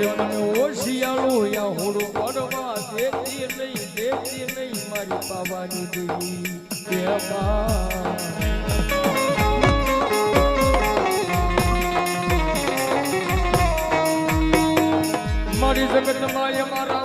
મારે મને ઓશિયાળું યા હોડું પડવા દેતી નહીં મારી બાબાની દેવી મારી જગત માં મારા